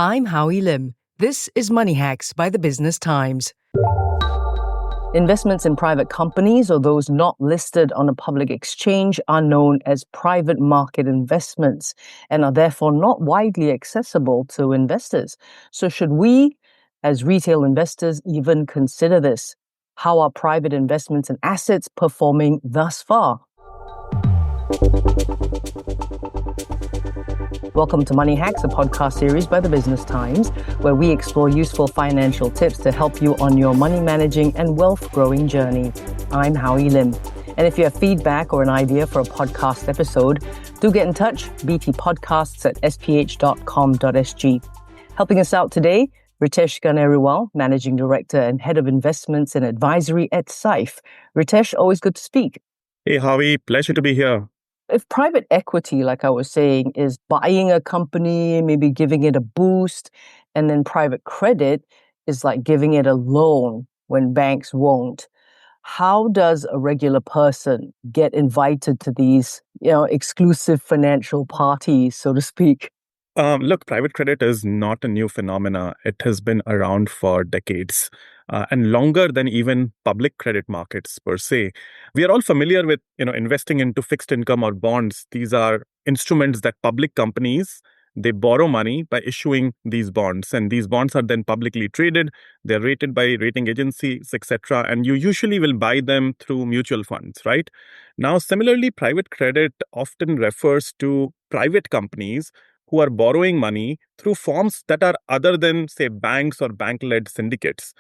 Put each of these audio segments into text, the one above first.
I'm Howie Lim. This is Money Hacks by the Business Times. Investments in private companies or those not listed on a public exchange are known as private market investments and are therefore not widely accessible to investors. So should we, as retail investors, even consider this? How are private investments and assets performing thus far? Welcome to Money Hacks, a podcast series by the Business Times, where we explore useful financial tips to help you on your money managing and wealth growing journey. I'm Howie Lim. And if you have feedback or an idea for a podcast episode, do get in touch, btpodcasts@sph.com.sg. Helping us out today, Ritesh Ganeriwal, Managing Director and Head of Investments and Advisory at Syfe. Ritesh, always good to speak. Hey, Howie, pleasure to be here. If private equity, like I was saying, is buying a company, maybe giving it a boost, and then private credit is like giving it a loan when banks won't, how does a regular person get invited to these, exclusive financial parties, so to speak? Look, private credit is not a new phenomena. It has been around for decades and longer than even public credit markets per se. We are all familiar with, investing into fixed income or bonds. These are instruments that public companies, they borrow money by issuing these bonds. And these bonds are then publicly traded. They're rated by rating agencies, etc. And you usually will buy them through mutual funds, right? Now, similarly, private credit often refers to private companies who are borrowing money through forms that are other than, say, banks or bank-led syndicates,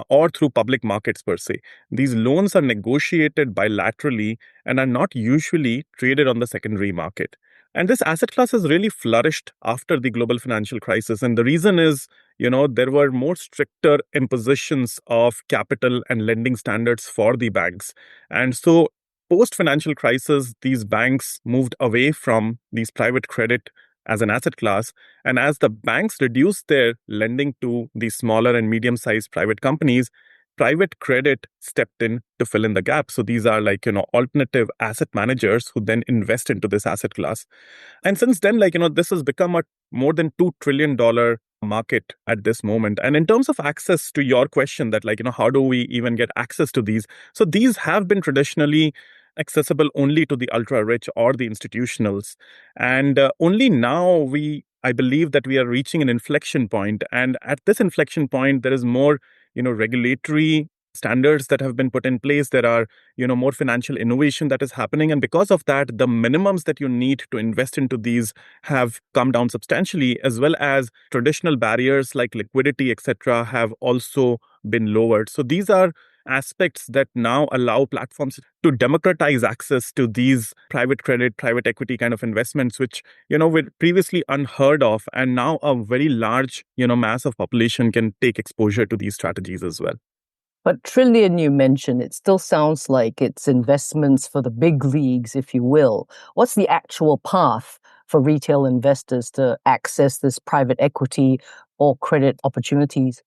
or through public markets per se. These loans are negotiated bilaterally and are not usually traded on the secondary market. And this asset class has really flourished after the global financial crisis. And the reason is, there were more stricter impositions of capital and lending standards for the banks. And so post-financial crisis, these banks moved away from these private credit as an asset class. And as the banks reduced their lending to these smaller and medium-sized private companies, private credit stepped in to fill in the gap. So these are alternative asset managers who then invest into this asset class. And since then, this has become a more than $2 trillion market at this moment. And in terms of access to your question that how do we even get access to these? So these have been traditionally accessible only to the ultra rich or the institutionals. And only now I believe that we are reaching an inflection point. And at this inflection point, there is more, regulatory standards that have been put in place. There are, more financial innovation that is happening. And because of that, the minimums that you need to invest into these have come down substantially, as well as traditional barriers like liquidity, etc., have also been lowered. So these are aspects that now allow platforms to democratize access to these private credit, private equity kind of investments, which, were previously unheard of. And now a very large, mass of population can take exposure to these strategies as well. But trillion you mentioned, it still sounds like it's investments for the big leagues, if you will. What's the actual path for retail investors to access this private equity or credit opportunities?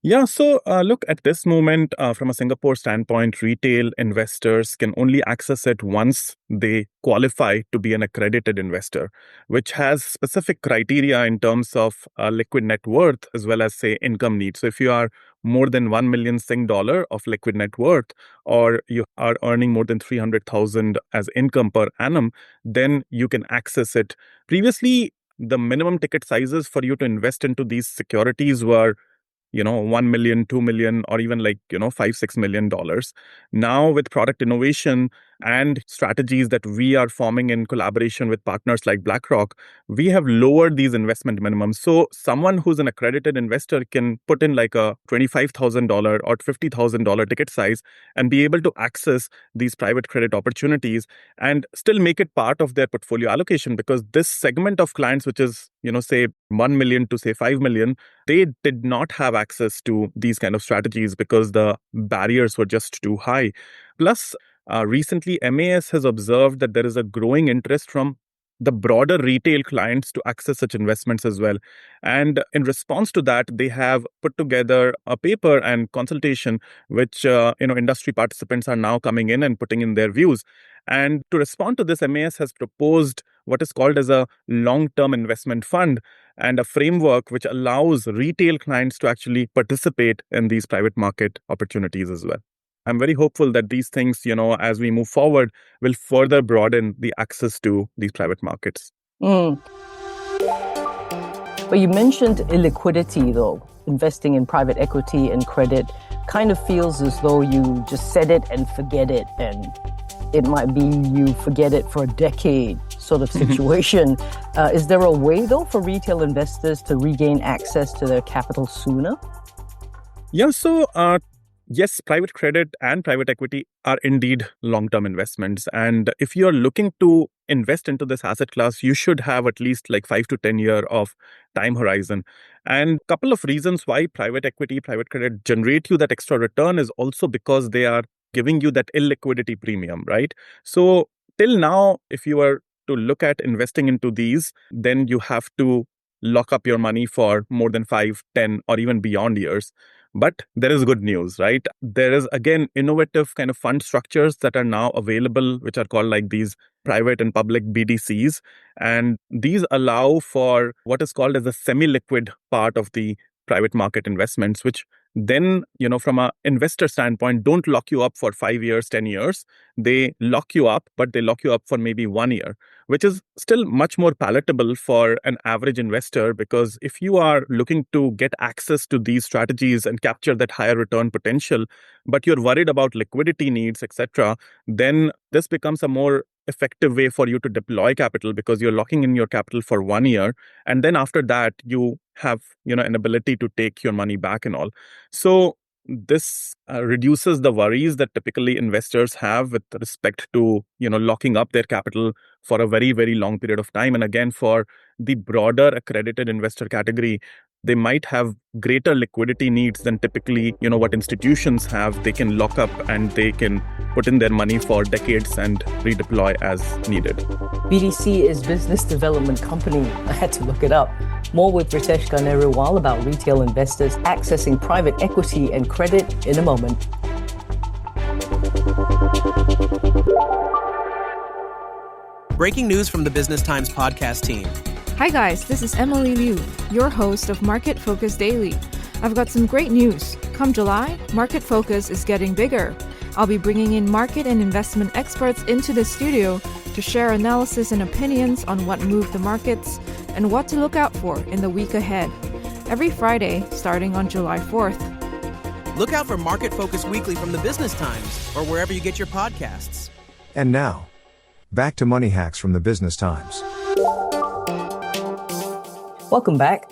Yeah, so look, at this moment, from a Singapore standpoint, retail investors can only access it once they qualify to be an accredited investor, which has specific criteria in terms of liquid net worth as well as, say, income needs. So if you are more than 1 million Sing dollar of liquid net worth, or you are earning more than 300,000 as income per annum, then you can access it. Previously, the minimum ticket sizes for you to invest into these securities were 1 million, 2 million, or even $5-6 million. Now, with product innovation and strategies that we are forming in collaboration with partners like BlackRock, we have lowered these investment minimums. So someone who's an accredited investor can put in a $25,000 or $50,000 ticket size and be able to access these private credit opportunities and still make it part of their portfolio allocation, because this segment of clients, which is, say 1 million to say 5 million, they did not have access to these kind of strategies because the barriers were just too high. Plus, recently, MAS has observed that there is a growing interest from the broader retail clients to access such investments as well. And in response to that, they have put together a paper and consultation, which industry participants are now coming in and putting in their views. And to respond to this, MAS has proposed what is called as a long-term investment fund. and a framework which allows retail clients to actually participate in these private market opportunities as well. I'm very hopeful that these things, as we move forward, will further broaden the access to these private markets. Mm. But you mentioned illiquidity, though. Investing in private equity and credit kind of feels as though you just set it and forget it. And it might be you forget it for a decade sort of situation. Is there a way, though, for retail investors to regain access to their capital sooner? Yeah, so yes, private credit and private equity are indeed long-term investments. And if you're looking to invest into this asset class, you should have at least like 5 to 10 year of time horizon. And a couple of reasons why private equity, private credit generate you that extra return is also because they are giving you that illiquidity premium, right? So till now, if you were to look at investing into these, then you have to lock up your money for more than 5, 10, or even beyond years. But there is good news, right? There is, again, innovative kind of fund structures that are now available, which are called like these private and public BDCs. And these allow for what is called as a semi-liquid part of the private market investments, which then, from an investor standpoint, don't lock you up for 5 years, 10 years. They lock you up, but they lock you up for maybe 1 year, which is still much more palatable for an average investor, because if you are looking to get access to these strategies and capture that higher return potential, but you're worried about liquidity needs, etc., then this becomes a more effective way for you to deploy capital, because you're locking in your capital for 1 year. And then after that, you have, an ability to take your money back and all. So this reduces the worries that typically investors have with respect to, locking up their capital for a very, very long period of time. And again, for the broader accredited investor category, they might have greater liquidity needs than typically, what institutions have. They can lock up and they can put in their money for decades and redeploy as needed. BDC is business development company. I had to look it up. More with Ritesh Ganeriwal about retail investors accessing private equity and credit in a moment. Breaking news from the Business Times podcast team. Hi guys, this is Emily Liu, your host of Market Focus Daily. I've got some great news. Come July, Market Focus is getting bigger. I'll be bringing in market and investment experts into the studio to share analysis and opinions on what moved the markets and what to look out for in the week ahead. Every Friday, starting on July 4th. Look out for Market Focus Weekly from the Business Times or wherever you get your podcasts. And now, back to Money Hacks from the Business Times. Welcome back.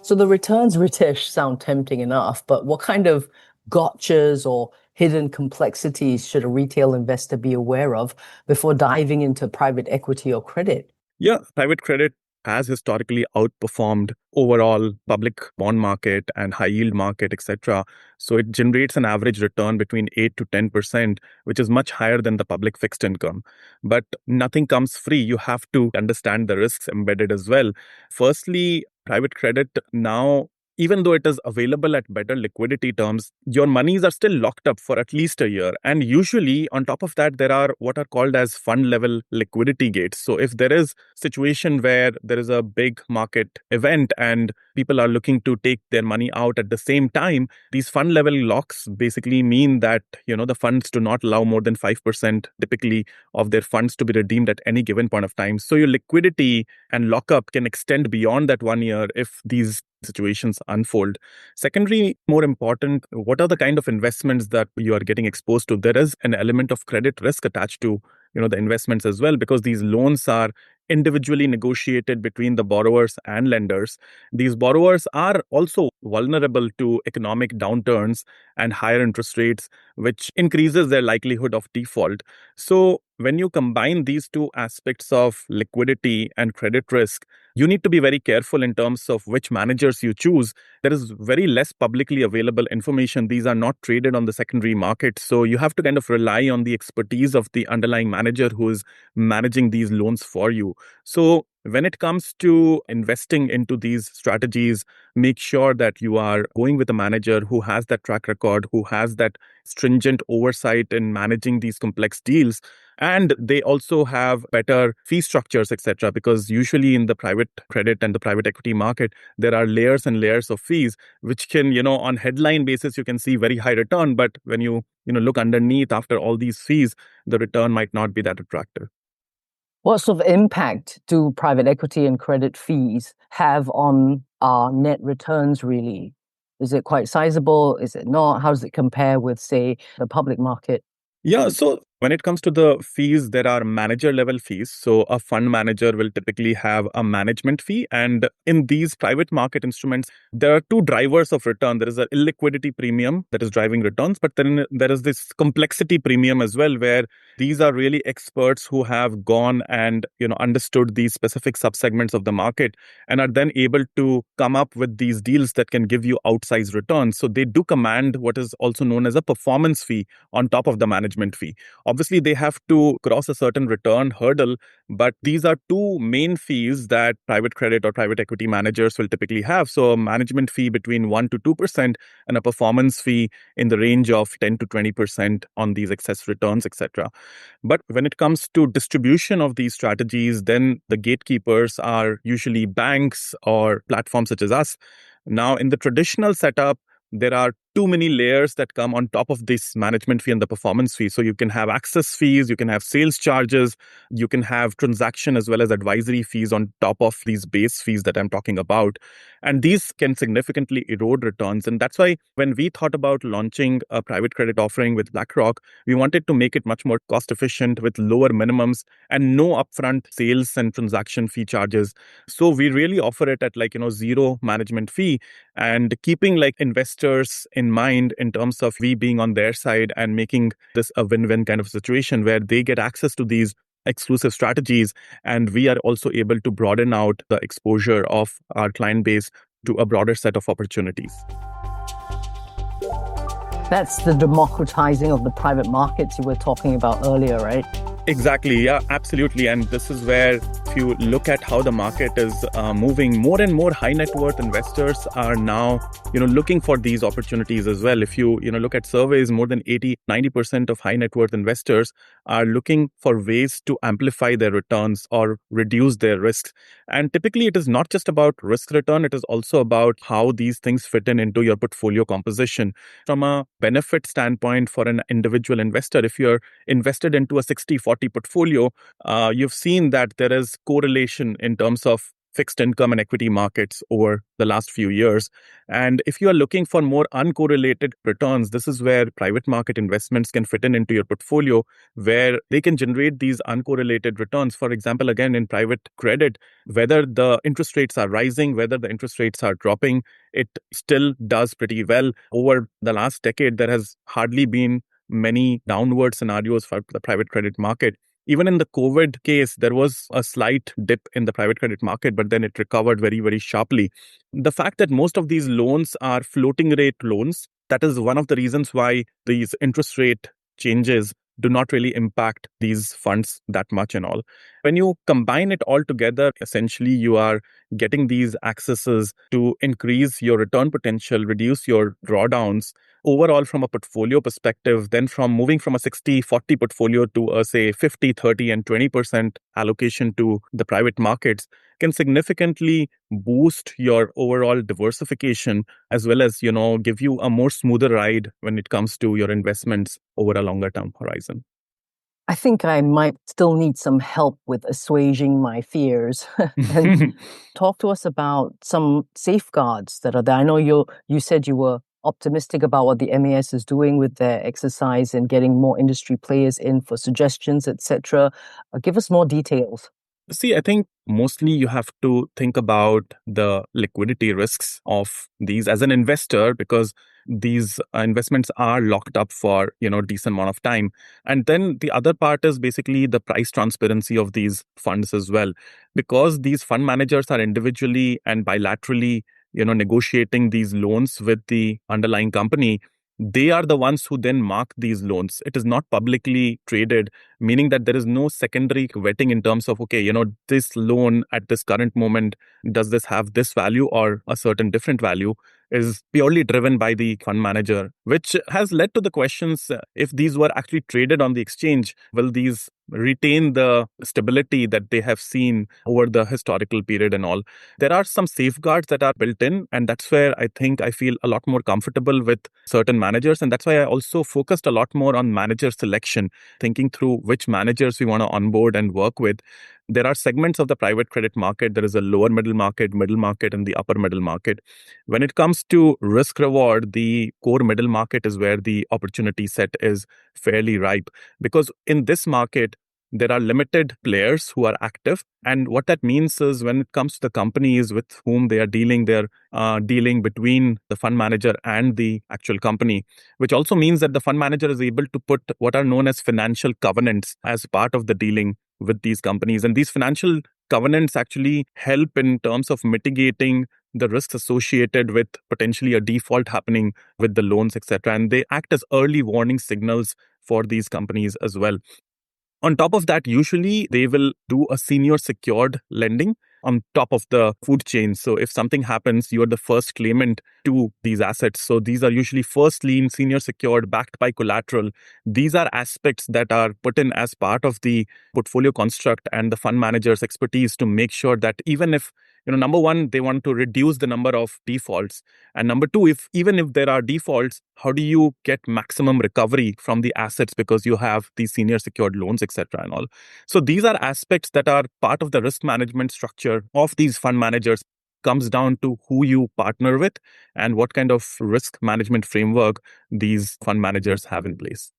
So the returns, Ritesh, sound tempting enough, but what kind of gotchas or hidden complexities should a retail investor be aware of before diving into private equity or credit? Yeah, private credit has historically outperformed overall public bond market and high yield market, etc. So it generates an average return between 8 to 10%, which is much higher than the public fixed income. But nothing comes free. You have to understand the risks embedded as well. Firstly, private credit now, even though it is available at better liquidity terms, your monies are still locked up for at least a year. And usually on top of that, there are what are called as fund level liquidity gates. So if there is a situation where there is a big market event and people are looking to take their money out at the same time, these fund level locks basically mean that, the funds do not allow more than 5% typically of their funds to be redeemed at any given point of time. So your liquidity and lockup can extend beyond that 1 year if these situations unfold. Secondly, more important, what are the kind of investments that you are getting exposed to? There is an element of credit risk attached to, the investments as well, because these loans are individually negotiated between the borrowers and lenders. These borrowers are also vulnerable to economic downturns and higher interest rates, which increases their likelihood of default. So when you combine these two aspects of liquidity and credit risk, you need to be very careful in terms of which managers you choose. There is very less publicly available information. These are not traded on the secondary market. So you have to kind of rely on the expertise of the underlying manager who is managing these loans for you. So when it comes to investing into these strategies, make sure that you are going with a manager who has that track record, who has that stringent oversight in managing these complex deals. And they also have better fee structures, etc. Because usually in the private credit and the private equity market, there are layers and layers of fees, which can, on headline basis, you can see very high return. But when you look underneath after all these fees, the return might not be that attractive. What sort of impact do private equity and credit fees have on our net returns, really? Is it quite sizable? Is it not? How does it compare with, say, the public market? Yeah, so when it comes to the fees, there are manager level fees. So a fund manager will typically have a management fee. And in these private market instruments, there are two drivers of return. There is an illiquidity premium that is driving returns, but then there is this complexity premium as well, where these are really experts who have gone and understood these specific subsegments of the market and are then able to come up with these deals that can give you outsized returns. So they do command what is also known as a performance fee on top of the management fee. Obviously, they have to cross a certain return hurdle, but these are two main fees that private credit or private equity managers will typically have. So a management fee between 1 to 2% and a performance fee in the range of 10 to 20% on these excess returns, etc. But when it comes to distribution of these strategies, then the gatekeepers are usually banks or platforms such as us. Now, in the traditional setup, there are too many layers that come on top of this management fee and the performance fee. So you can have access fees, you can have sales charges, you can have transaction as well as advisory fees on top of these base fees that I'm talking about. And these can significantly erode returns. And that's why when we thought about launching a private credit offering with BlackRock, we wanted to make it much more cost efficient with lower minimums and no upfront sales and transaction fee charges. So we really offer it at zero management fee, and keeping investors in mind in terms of we being on their side and making this a win-win kind of situation where they get access to these exclusive strategies, and we are also able to broaden out the exposure of our client base to a broader set of opportunities. That's the democratizing of the private markets you were talking about earlier, right? Exactly. Yeah, absolutely. And this is where, if you look at how the market is moving, more and more high net worth investors are now, looking for these opportunities as well. If you, look at surveys, more than 80-90% of high net worth investors are looking for ways to amplify their returns or reduce their risks. And typically, it is not just about risk return. It is also about how these things fit into your portfolio composition. From a benefit standpoint for an individual investor, if you're invested into a 60-40 portfolio, you've seen that there is correlation in terms of fixed income and equity markets over the last few years. And if you are looking for more uncorrelated returns, this is where private market investments can fit into your portfolio, where they can generate these uncorrelated returns. For example, again, in private credit, whether the interest rates are rising, whether the interest rates are dropping, it still does pretty well. Over the last decade, there has hardly been many downward scenarios for the private credit market. Even in the COVID case, there was a slight dip in the private credit market, but then it recovered very, very sharply. The fact that most of these loans are floating rate loans, that is one of the reasons why these interest rate changes do not really impact these funds that much and all. When you combine it all together, essentially you are getting these accesses to increase your return potential, reduce your drawdowns. Overall, from a portfolio perspective, then from moving from a 60-40 portfolio to a, say, 50-30 and 20% allocation to the private markets can significantly boost your overall diversification, as well as, give you a more smoother ride when it comes to your investments over a longer term horizon. I think I might still need some help with assuaging my fears. And talk to us about some safeguards that are there. I know you said you were optimistic about what the MAS is doing with their exercise and getting more industry players in for suggestions, etc. Give us more details. See, I think mostly you have to think about the liquidity risks of these as an investor, because these investments are locked up for, decent amount of time. And then the other part is basically the price transparency of these funds as well, because these fund managers are individually and bilaterally, negotiating these loans with the underlying company. They are the ones who then mark these loans. It is not publicly traded, meaning that there is no secondary vetting in terms of, okay, this loan at this current moment, does this have this value or a certain different value, is purely driven by the fund manager, which has led to the questions, if these were actually traded on the exchange, will these retain the stability that they have seen over the historical period and all. There are some safeguards that are built in, and that's where I think I feel a lot more comfortable with certain managers. And that's why I also focused a lot more on manager selection, thinking through which managers we want to onboard and work with. There are segments of the private credit market. There is a lower middle market, and the upper middle market. When it comes to risk reward, the core middle market is where the opportunity set is fairly ripe, because in this market, there are limited players who are active. And what that means is when it comes to the companies with whom they are dealing, they're dealing between the fund manager and the actual company, which also means that the fund manager is able to put what are known as financial covenants as part of the dealing with these companies. And these financial covenants actually help in terms of mitigating the risks associated with potentially a default happening with the loans, etc. And they act as early warning signals for these companies as well. On top of that, usually they will do a senior secured lending on top of the food chain. So if something happens, you are the first claimant to these assets. So these are usually first lien, senior secured, backed by collateral. These are aspects that are put in as part of the portfolio construct and the fund manager's expertise to make sure that even if, number one, they want to reduce the number of defaults. And number two, even if there are defaults, how do you get maximum recovery from the assets because you have these senior secured loans, etc. and all. So these are aspects that are part of the risk management structure of these fund managers. Comes down to who you partner with and what kind of risk management framework these fund managers have in place.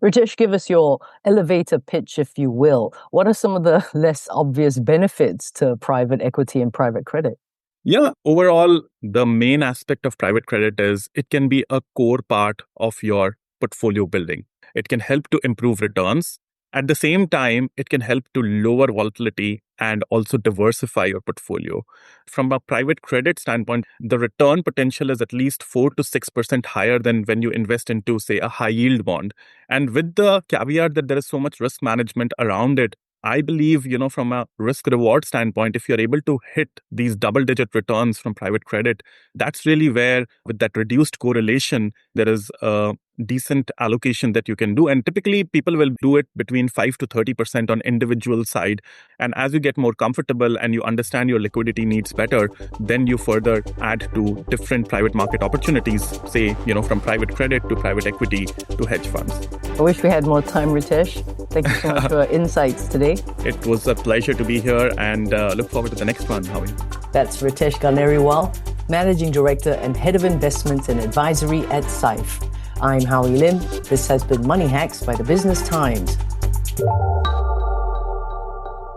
Ritesh, give us your elevator pitch, if you will. What are some of the less obvious benefits to private equity and private credit? Yeah, overall, the main aspect of private credit is it can be a core part of your portfolio building. It can help to improve returns. At the same time, it can help to lower volatility and also diversify your portfolio. From a private credit standpoint, the return potential is at least 4 to 6% higher than when you invest into, say, a high yield bond. And with the caveat that there is so much risk management around it, I believe, from a risk reward standpoint, if you're able to hit these double-digit returns from private credit, that's really where, with that reduced correlation, there is a decent allocation that you can do. And typically, people will do it between 5 to 30% on individual side. And as you get more comfortable and you understand your liquidity needs better, then you further add to different private market opportunities, say, from private credit to private equity to hedge funds. I wish we had more time, Ritesh. Thank you so much for your insights today. It was a pleasure to be here and look forward to the next one, Howie. That's Ritesh Ganeriwal, Managing Director and Head of Investments and Advisory at Syfe. I'm Howie Lim. This has been Money Hacks by the Business Times.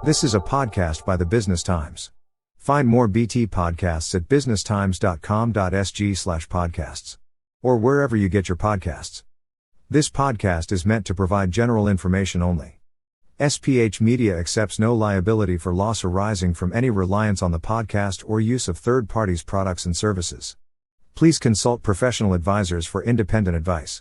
This is a podcast by the Business Times. Find more BT podcasts at businesstimes.com.sg/podcasts or wherever you get your podcasts. This podcast is meant to provide general information only. SPH Media accepts no liability for loss arising from any reliance on the podcast or use of third parties' products and services. Please consult professional advisors for independent advice.